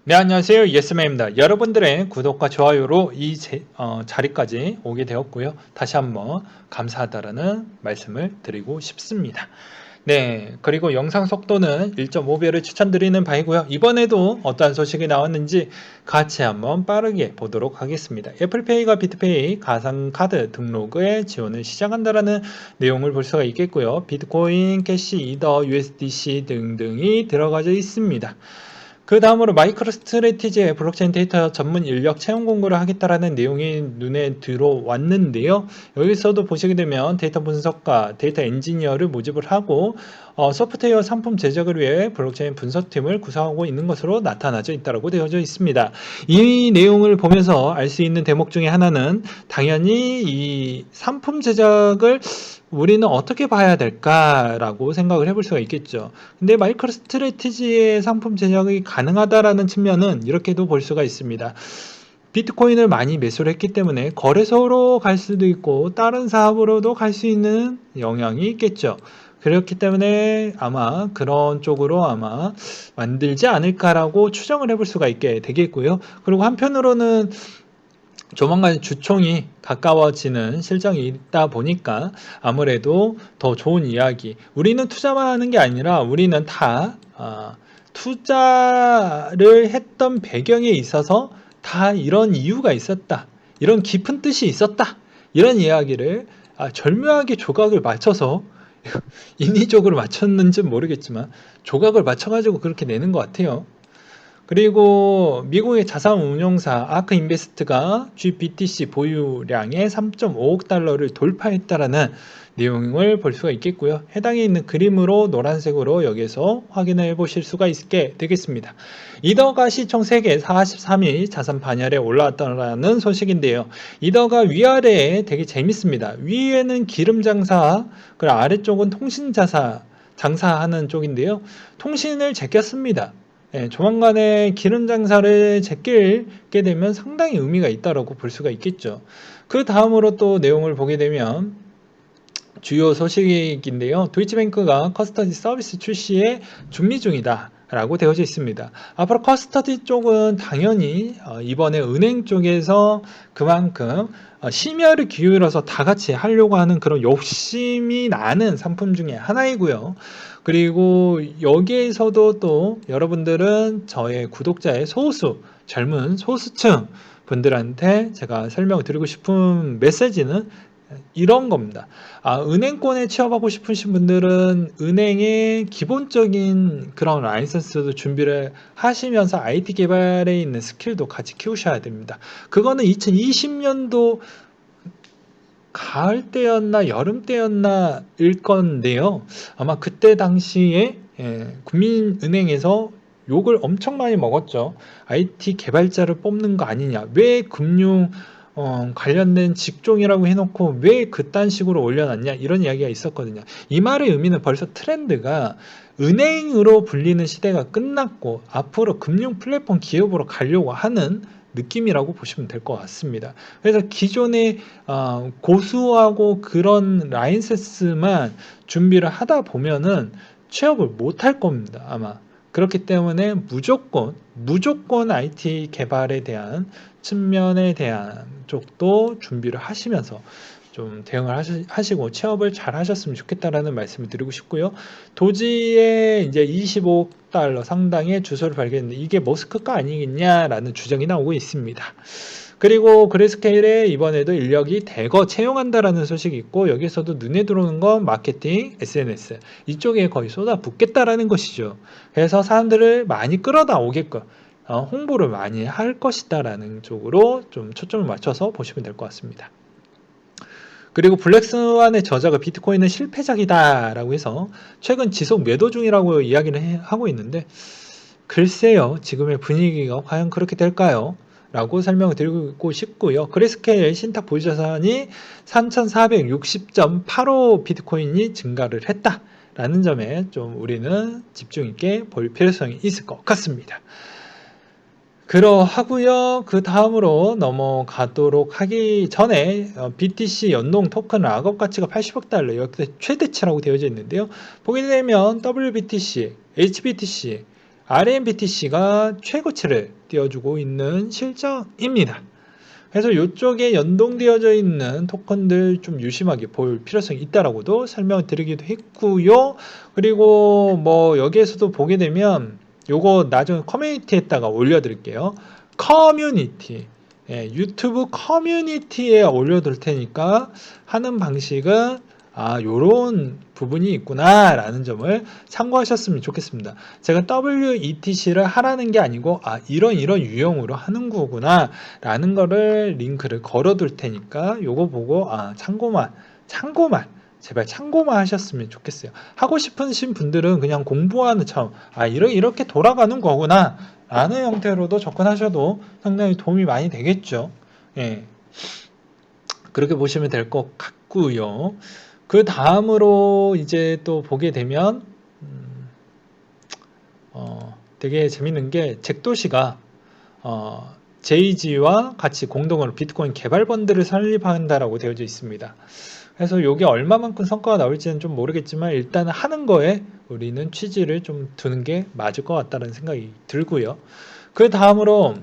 네, 안녕하세요. 예스맨입니다. 여러분들의 구독과 좋아요로 이 자리까지 오게 되었고요. 다시 한번 감사하다라는 말씀을 드리고 싶습니다. 네, 그리고 영상 속도는 1.5배를 추천드리는 바이고요. 이번에도 어떠한 소식이 나왔는지 같이 한번 빠르게 보도록 하겠습니다. 애플페이가 비트페이 가상카드 등록에 지원을 시작한다라는 내용을 볼 수가 있겠고요. 비트코인, 캐시, 이더, USDC 등등이 들어가져 있습니다. 그 다음으로 마이크로 스트래티지의 블록체인 데이터 전문 인력 채용 공고를 하겠다라는 내용이 눈에 들어왔는데요. 여기서도 보시게 되면 데이터 분석가, 데이터 엔지니어를 모집을 하고 소프트웨어 상품 제작을 위해 블록체인 분석팀을 구성하고 있는 것으로 나타나져 있다고 되어져 있습니다. 이 내용을 보면서 알 수 있는 대목 중에 하나는 당연히 이 상품 제작을 우리는 어떻게 봐야 될까라고 생각을 해볼 수가 있겠죠. 근데 마이크로 스트래티지의 상품 제작이 가능하다라는 측면은 이렇게도 볼 수가 있습니다. 비트코인을 많이 매수를 했기 때문에 거래소로 갈 수도 있고 다른 사업으로도 갈 수 있는 영향이 있겠죠. 그렇기 때문에 아마 그런 쪽으로 아마 만들지 않을까라고 추정을 해볼 수가 있게 되겠고요. 그리고 한편으로는 조만간 주총이 가까워지는 실정이 있다 보니까 아무래도 더 좋은 이야기, 우리는 투자만 하는 게 아니라 우리는 다 투자를 했던 배경에 있어서 다 이런 이유가 있었다, 이런 깊은 뜻이 있었다, 이런 이야기를 절묘하게 조각을 맞춰서 인위적으로 맞췄는지는 모르겠지만 조각을 맞춰가지고 그렇게 내는 것 같아요. 그리고 미국의 자산운용사 아크인베스트가 GBTC 보유량의 3.5억 달러를 돌파했다라는 내용을 볼 수가 있겠고요. 해당에 있는 그림으로 노란색으로 여기서 확인해 보실 수가 있게 되겠습니다. 이더가 시총 세계 43위 자산 반열에 올라왔다는 소식인데요. 이더가 위아래에 되게 재밌습니다. 위에는 기름 장사, 그리고 아래쪽은 통신 자사 장사하는 쪽인데요. 통신을 제꼈습니다. 조만간에 기름 장사를 제끼게 되면 상당히 의미가 있다고 볼 수가 있겠죠. 그 다음으로 또 내용을 보게 되면 주요 소식인데요. 도이치뱅크가 커스터디 서비스 출시에 준비 중이다 라고 되어져 있습니다. 앞으로 커스터디 쪽은 당연히 이번에 은행 쪽에서 그만큼 심혈을 기울여서 다 같이 하려고 하는 그런 욕심이 나는 상품 중에 하나이고요. 그리고 여기에서도 또 여러분들은 저의 구독자의 소수, 젊은 소수층 분들한테 제가 설명을 드리고 싶은 메시지는 이런 겁니다. 은행권에 취업하고 싶으신 분들은 은행의 기본적인 그런 라이선스도 준비를 하시면서 IT 개발에 있는 스킬도 같이 키우셔야 됩니다. 그거는 2020년도 가을 때였나 여름 때였나 일 건데요. 아마 그때 당시에 국민은행에서 욕을 엄청 많이 먹었죠. IT 개발자를 뽑는 거 아니냐. 왜 금융 관련된 직종이라고 해놓고 왜 그딴 식으로 올려놨냐, 이런 이야기가 있었거든요. 이 말의 의미는 벌써 트렌드가 은행으로 불리는 시대가 끝났고 앞으로 금융 플랫폼 기업으로 가려고 하는 느낌이라고 보시면 될 것 같습니다. 그래서 기존의 고수하고 그런 라인센스만 준비를 하다 보면은 취업을 못 할 겁니다, 아마. 그렇기 때문에 무조건 IT 개발에 대한 측면에 대한 쪽도 준비를 하시면서 좀 대응을 하시고 취업을 잘 하셨으면 좋겠다라는 말씀을 드리고 싶고요. 도지에 이제 25억 달러 상당의 주소를 발견했는데 이게 머스크가 아니겠냐라는 주장이 나오고 있습니다. 그리고 그레스케일에 이번에도 인력이 대거 채용한다라는 소식이 있고, 여기서도 눈에 들어오는 건 마케팅, SNS 이쪽에 거의 쏟아붓겠다라는 것이죠. 그래서 사람들을 많이 끌어다 오게끔 홍보를 많이 할 것이다라는 쪽으로 좀 초점을 맞춰서 보시면 될 것 같습니다. 그리고 블랙스완의 저자가 비트코인은 실패작이다라고 해서 최근 지속 매도 중이라고 이야기를 하고 있는데, 글쎄요, 지금의 분위기가 과연 그렇게 될까요? 라고 설명을 드리고 싶고요. 그레스케일 신탁 보유자산이 3,460.85 비트코인이 증가를 했다라는 점에 좀 우리는 집중 있게 볼 필요성이 있을 것 같습니다. 그러하고요. 그 다음으로 넘어가도록 하기 전에 BTC 연동 토큰 락업 가치가 80억 달러, 역대 최대치라고 되어져 있는데요. 보게 되면 WBTC, HBTC, RMBTC가 최고치를 띄워주고 있는 실적입니다. 그래서 이쪽에 연동되어져 있는 토큰들 좀 유심하게 볼 필요성이 있다라고도 설명을 드리기도 했고요. 그리고 뭐 여기에서도 보게 되면 요거 나중에 커뮤니티에다가 올려드릴게요. 커뮤니티. 예, 유튜브 커뮤니티에 올려둘 테니까 하는 방식은 요런 부분이 있구나 라는 점을 참고하셨으면 좋겠습니다. 제가 WETC를 하라는 게 아니고 이런 유형으로 하는 거구나 라는 거를 링크를 걸어둘 테니까 요거 보고 참고만 제발 참고만 하셨으면 좋겠어요. 하고 싶으신 분들은 그냥 공부하는 참 이렇게 돌아가는 거구나 라는 형태로도 접근하셔도 상당히 도움이 많이 되겠죠. 예, 그렇게 보시면 될 것 같고요. 그 다음으로 이제 또 보게 되면 되게 재밌는 게 잭도시가 제이지와 같이 공동으로 비트코인 개발 펀드를 설립한다라고 되어져 있습니다. 그래서 이게 얼마만큼 성과가 나올지는 좀 모르겠지만 일단 하는 거에 우리는 취지를 좀 두는 게 맞을 것 같다는 생각이 들고요. 그 다음으로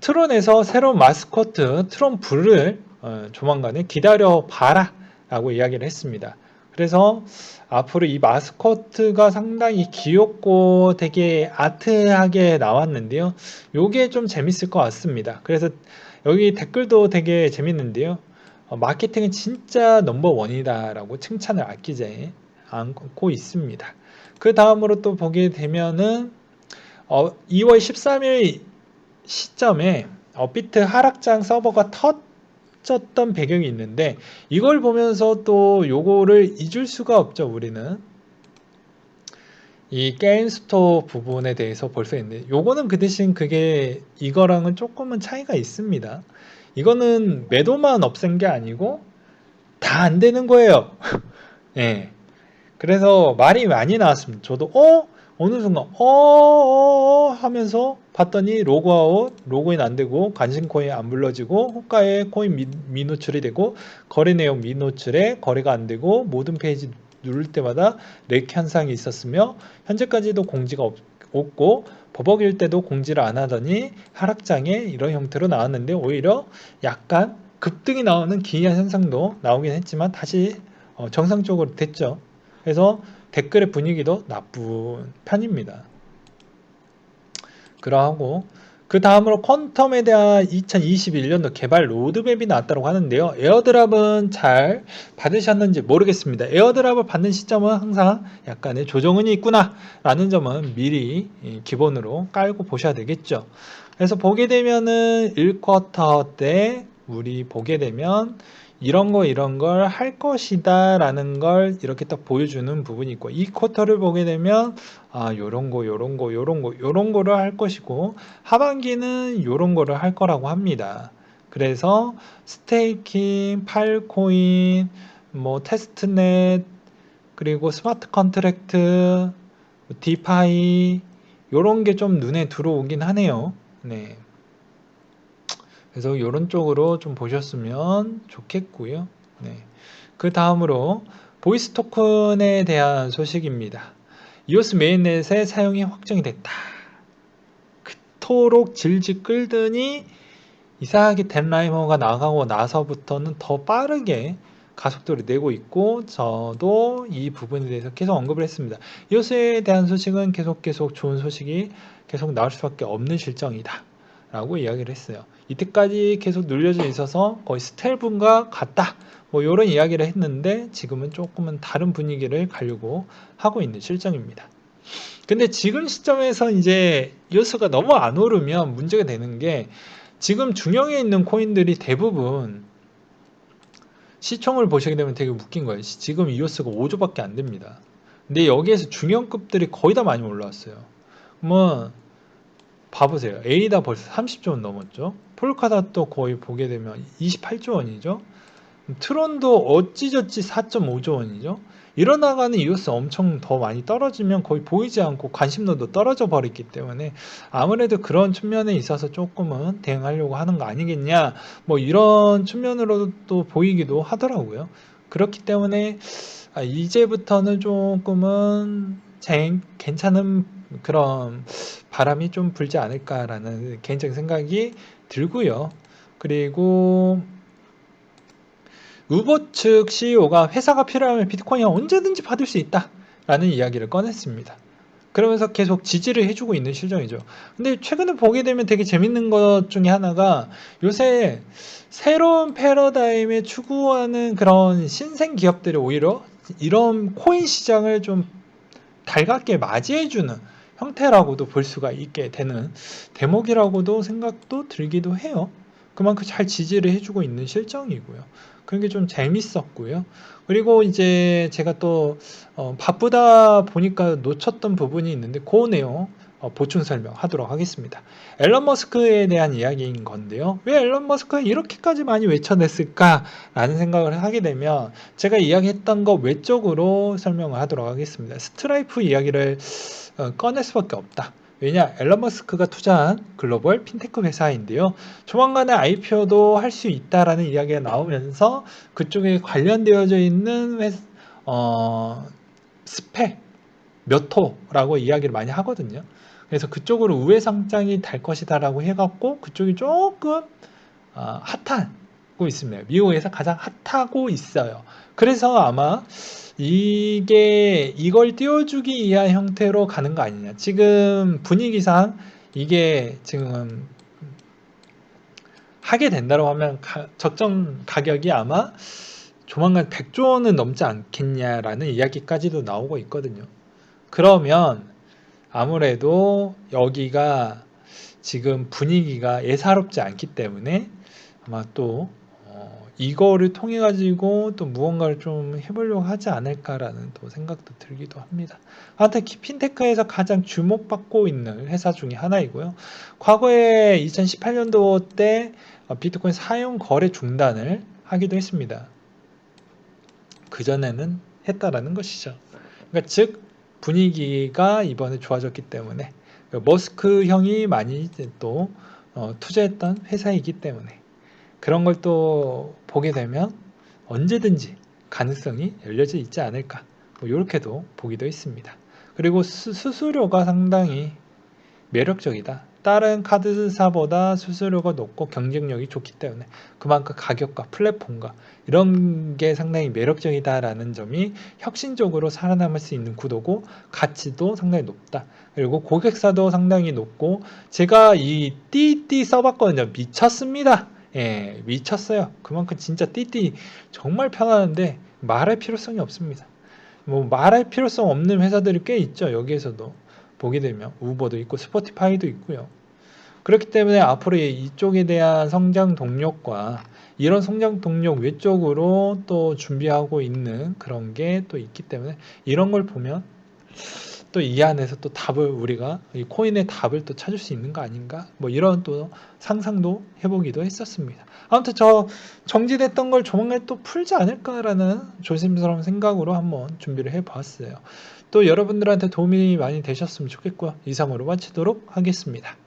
트론에서 새로운 마스코트 트론 블을 조만간에 기다려 봐라 라고 이야기를 했습니다. 그래서 앞으로 이 마스코트가 상당히 귀엽고 되게 아트하게 나왔는데요. 요게 좀 재밌을 것 같습니다. 그래서 여기 댓글도 되게 재밌는데요. 마케팅은 진짜 넘버원이다 라고 칭찬을 아끼지 않고 있습니다. 그 다음으로 또 보게 되면은 2월 13일 시점에 업비트 하락장 서버가 터졌던 배경이 있는데 이걸 보면서 또 요거를 잊을 수가 없죠. 우리는 이 게임 스토어 부분에 대해서 볼 수 있는데 요거는 그 대신 그게 이거랑은 조금은 차이가 있습니다. 이거는 매도만 없앤 게 아니고 다 안 되는 거예요. 예. 그래서 말이 많이 나왔습니다. 저도 어느 순간 하면서 봤더니 로그아웃, 로그인 안 되고 관심 코인 안 불러지고 호가에 코인 미노출이 되고 거래 내용 미노출에 거래가 안 되고 모든 페이지 누를 때마다 렉 현상이 있었으며 현재까지도 공지가 없고 버벅일 때도 공지를 안 하더니 하락장에 이런 형태로 나왔는데 오히려 약간 급등이 나오는 기이한 현상도 나오긴 했지만 다시 정상적으로 됐죠. 그래서 댓글의 분위기도 나쁜 편입니다. 그러하고 그 다음으로 퀀텀에 대한 2021년도 개발 로드맵이 나왔다고 하는데요. 에어드랍은 잘 받으셨는지 모르겠습니다. 에어드랍을 받는 시점은 항상 약간의 조정은이 있구나 라는 점은 미리 기본으로 깔고 보셔야 되겠죠. 그래서 보게 되면은 1쿼터 때 우리 보게 되면 이런 걸 할 것이다 라는 걸 이렇게 딱 보여주는 부분이 있고 이 쿼터를 보게 되면 요런 거를 할 것이고 하반기는 요런 거를 할 거라고 합니다. 그래서 스테이킹, 팔코인, 뭐 테스트넷, 그리고 스마트 컨트랙트, 디파이 요런 게 좀 눈에 들어오긴 하네요. 네. 그래서 이런 쪽으로 좀 보셨으면 좋겠고요. 네. 그 다음으로 보이스 토큰에 대한 소식입니다. 이오스 메인넷의 사용이 확정이 됐다. 그토록 질질 끌더니 이상하게 덴라이머가 나가고 나서부터는 더 빠르게 가속도를 내고 있고 저도 이 부분에 대해서 계속 언급을 했습니다. 이오스에 대한 소식은 계속 좋은 소식이 계속 나올 수밖에 없는 실정이다 라고 이야기를 했어요. 이때까지 계속 눌려져 있어서 거의 스텔분과 같다 뭐 이런 이야기를 했는데 지금은 조금은 다른 분위기를 가려고 하고 있는 실정입니다. 근데 지금 시점에서 이제 이오스가 너무 안 오르면 문제가 되는 게 지금 중형에 있는 코인들이 대부분 시총을 보시게 되면 되게 웃긴 거예요. 지금 이오스가 5조밖에 안 됩니다. 근데 여기에서 중형급들이 거의 다 많이 올라왔어요. 뭐 봐보세요. 에이다 벌써 30조 원 넘었죠. 폴카닷도 거의 보게 되면 28조 원이죠. 트론도 어찌저찌 4.5조 원이죠. 이러다가는 이오스 엄청 더 많이 떨어지면 거의 보이지 않고 관심도도 떨어져 버렸기 때문에 아무래도 그런 측면에 있어서 조금은 대응하려고 하는 거 아니겠냐 뭐 이런 측면으로도 보이기도 하더라고요. 그렇기 때문에 이제부터는 조금은 괜찮은 그런 바람이 좀 불지 않을까라는 개인적인 생각이 들고요. 그리고 우버 측 CEO가 회사가 필요하면 비트코인을 언제든지 받을 수 있다라는 이야기를 꺼냈습니다. 그러면서 계속 지지를 해주고 있는 실정이죠. 근데 최근에 보게 되면 되게 재밌는 것 중에 하나가 요새 새로운 패러다임에 추구하는 그런 신생 기업들이 오히려 이런 코인 시장을 좀 달갑게 맞이해주는 형태라고도 볼 수가 있게 되는 대목이라고도 생각도 들기도 해요. 그만큼 잘 지지를 해주고 있는 실정이고요. 그런 게 좀 재밌었고요. 그리고 이제 제가 또 바쁘다 보니까 놓쳤던 부분이 있는데 그 내용 보충 설명하도록 하겠습니다. 앨런 머스크에 대한 이야기인 건데요. 왜 앨런 머스크가 이렇게까지 많이 외쳐냈을까라는 생각을 하게 되면 제가 이야기했던 거 외적으로 설명을 하도록 하겠습니다. 스트라이프 이야기를 꺼낼 수밖에 없다. 왜냐? 앨런 머스크가 투자한 글로벌 핀테크 회사인데요. 조만간에 IPO도 할 수 있다라는 이야기가 나오면서 그쪽에 관련되어져 있는 스펙 몇 호라고 이야기를 많이 하거든요. 그래서 그쪽으로 우회상장이 될 것이다라고 해갖고 그쪽이 조금 핫하고 있습니다. 미국에서 가장 핫하고 있어요. 그래서 아마 이걸 띄워주기 위한 형태로 가는 거 아니냐. 지금 분위기상 이게 지금 하게 된다고 하면 적정 가격이 아마 조만간 100조 원은 넘지 않겠냐라는 이야기까지도 나오고 있거든요. 그러면 아무래도 여기가 지금 분위기가 예사롭지 않기 때문에 아마 또 이거를 통해 가지고 또 무언가를 좀 해보려고 하지 않을까라는 또 생각도 들기도 합니다. 하여튼 핀테크에서 가장 주목받고 있는 회사 중에 하나이고요. 과거에 2018년도 때 비트코인 사용 거래 중단을 하기도 했습니다. 그전에는 했다라는 것이죠. 그러니까 즉 분위기가 이번에 좋아졌기 때문에 머스크 형이 많이 또 투자했던 회사이기 때문에 그런 걸 또 보게 되면 언제든지 가능성이 열려져 있지 않을까 뭐 이렇게도 보기도 했습니다. 그리고 수수료가 상당히 매력적이다. 다른 카드사보다 수수료가 높고 경쟁력이 좋기 때문에 그만큼 가격과 플랫폼과 이런 게 상당히 매력적이다라는 점이 혁신적으로 살아남을 수 있는 구도고 가치도 상당히 높다. 그리고 고객사도 상당히 높고 제가 이 띠띠 써봤거든요. 미쳤습니다. 예, 미쳤어요. 그만큼 진짜 띠띠 정말 편하는데 말할 필요성이 없습니다. 뭐 말할 필요성 없는 회사들이 꽤 있죠. 여기에서도 보게 되면 우버도 있고 스포티파이도 있고요. 그렇기 때문에 앞으로 이쪽에 대한 성장 동력과 이런 성장 동력 외적으로 또 준비하고 있는 그런 게 또 있기 때문에 이런 걸 보면 또 이 안에서 또 답을 우리가 이 코인의 답을 또 찾을 수 있는 거 아닌가 뭐 이런 또 상상도 해보기도 했었습니다. 아무튼 저 정지됐던 걸 조만간 또 풀지 않을까라는 조심스러운 생각으로 한번 준비를 해봤어요. 또 여러분들한테 도움이 많이 되셨으면 좋겠고요. 이상으로 마치도록 하겠습니다.